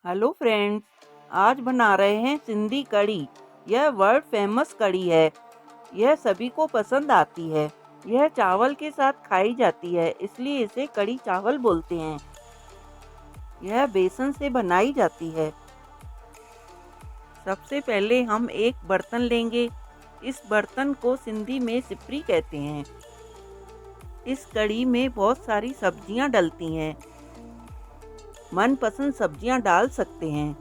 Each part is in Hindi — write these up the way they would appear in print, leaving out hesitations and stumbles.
Hello friends. आज बना रहे हैं सिंधी कढ़ी। यह वर्ल्ड फेमस कढ़ी है। यह सभी को पसंद आती है। यह चावल के साथ खाई जाती है, इसलिए इसे कढ़ी चावल बोलते हैं। यह बेसन से बनाई जाती है। सबसे पहले हम एक बर्तन लेंगे। इस बर्तन को सिंधी में सिपरी कहते हैं। इस कढ़ी में बहुत सारी सब्जियां डलती हैं। मनपसंद सब्जियां डाल सकते हैं।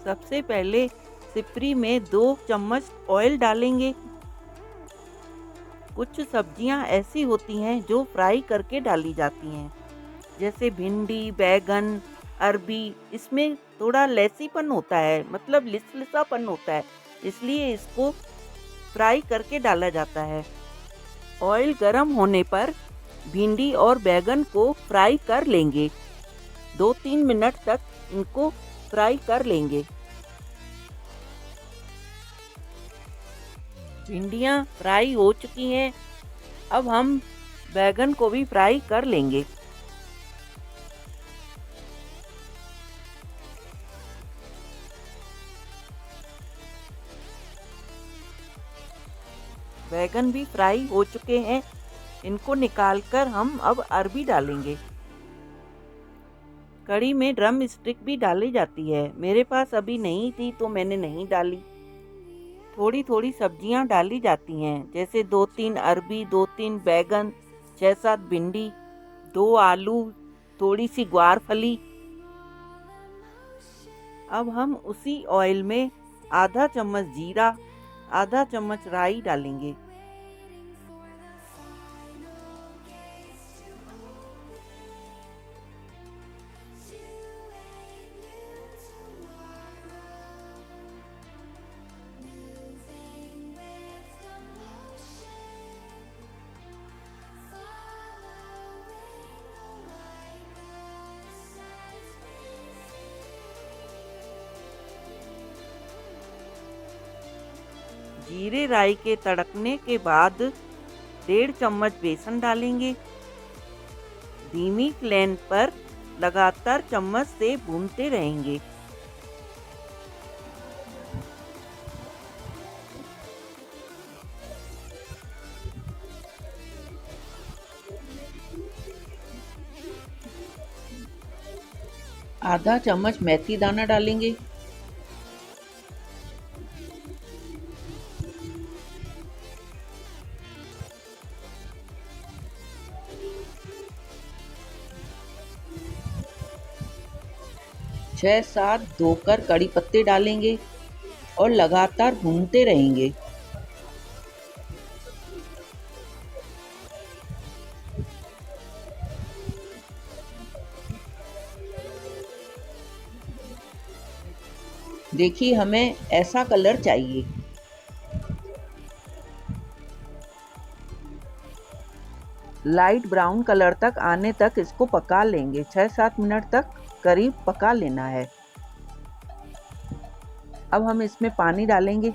सबसे पहले सिपरी में 2 चम्मच ऑयल डालेंगे। कुछ सब्जियां ऐसी होती हैं जो फ्राई करके डाली जाती हैं, जैसे भिंडी, बैगन, अरबी। इसमें थोड़ा लैसीपन होता है, मतलब लिसलिसापन होता है, इसलिए इसको फ्राई करके डाला जाता है। ऑयल गर्म होने पर भिंडी और बैगन को फ्राई कर लेंगे। 2-3 मिनट तक इनको फ्राई कर लेंगे। भिंडियाँ फ्राई हो चुकी हैं। अब हम बैगन को भी फ्राई कर लेंगे। बैगन भी फ्राई हो चुके हैं। इनको निकालकर हम अब अरबी डालेंगे। कढ़ी में ड्रम स्टिक भी डाली जाती है। मेरे पास अभी नहीं थी तो मैंने नहीं डाली। थोड़ी थोड़ी सब्जियां डाली जाती हैं, जैसे 2-3 अरबी, 2-3 बैगन, 6-7 भिंडी, 2 आलू, थोड़ी सी ग्वारफली। अब हम उसी ऑयल में आधा चम्मच जीरा, आधा चम्मच राई डालेंगे। जीरे राई के तड़कने के बाद 1.5 चम्मच बेसन डालेंगे। धीमी फ्लेम पर लगातार चम्मच से भूनते रहेंगे। आधा चम्मच मेथी दाना डालेंगे। छह सात धोकर कड़ी पत्ते डालेंगे और लगातार भूनते रहेंगे। देखिए, हमें ऐसा कलर चाहिए। लाइट ब्राउन कलर तक आने तक इसको पका लेंगे। 6-7 मिनट तक करीब पका लेना है। अब हम इसमें पानी डालेंगे।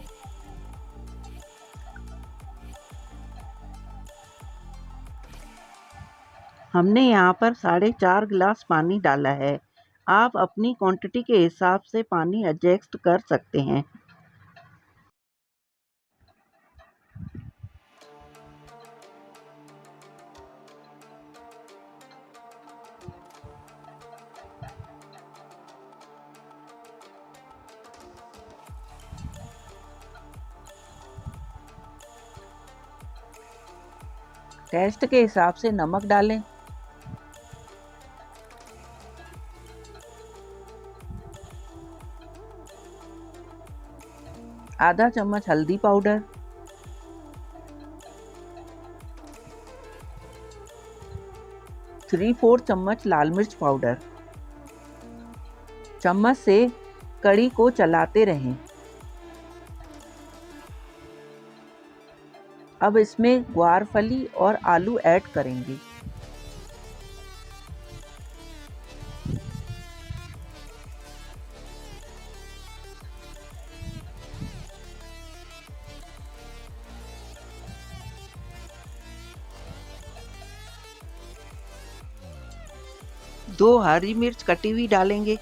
हमने यहाँ पर 4.5 गिलास पानी डाला है। आप अपनी क्वांटिटी के हिसाब से पानी एडजस्ट कर सकते हैं। टेस्ट के हिसाब से नमक डालें। आधा चम्मच हल्दी पाउडर, 3/4 चम्मच लाल मिर्च पाउडर। चम्मच से कढ़ी को चलाते रहें। अब इसमें ग्वारफली और आलू ऐड करेंगे। दो हरी मिर्च कटी हुई डालेंगे।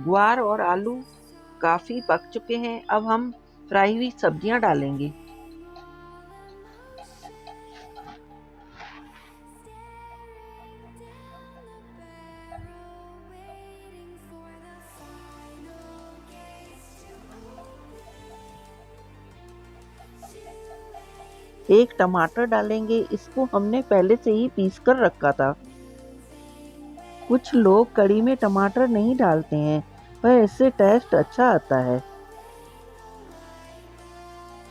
ग्वार और आलू काफ़ी पक चुके हैं। अब हम फ्राई हुई सब्जियां डालेंगे। एक टमाटर डालेंगे, इसको हमने पहले से ही पीस कर रखा था। कुछ लोग कढ़ी में टमाटर नहीं डालते हैं, पर इससे टेस्ट अच्छा आता है।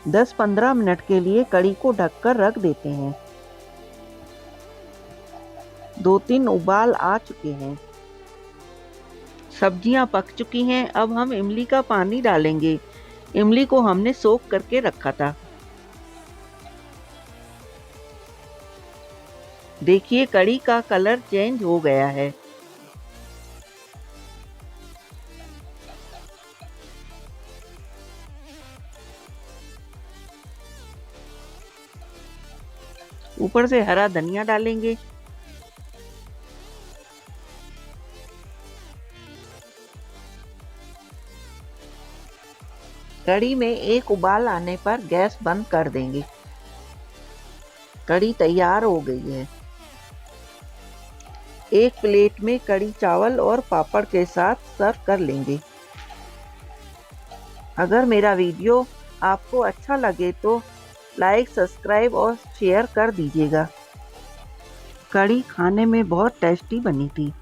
10-15 मिनट के लिए कढ़ी को ढककर रख देते हैं। 2-3 उबाल आ चुके हैं। सब्जियां पक चुकी हैं। अब हम इमली का पानी डालेंगे। इमली को हमने सोख करके रखा था। देखिए कढ़ी का कलर चेंज हो गया है। ऊपर से हरा धनिया डालेंगे। कढ़ी में एक उबाल आने पर गैस बंद कर देंगे। कढ़ी तैयार हो गई है। एक प्लेट में कढ़ी चावल और पापड़ के साथ सर्व कर लेंगे। अगर मेरा वीडियो आपको अच्छा लगे तो लाइक, सब्सक्राइब और शेयर कर दीजिएगा। कढ़ी खाने में बहुत टेस्टी बनी थी।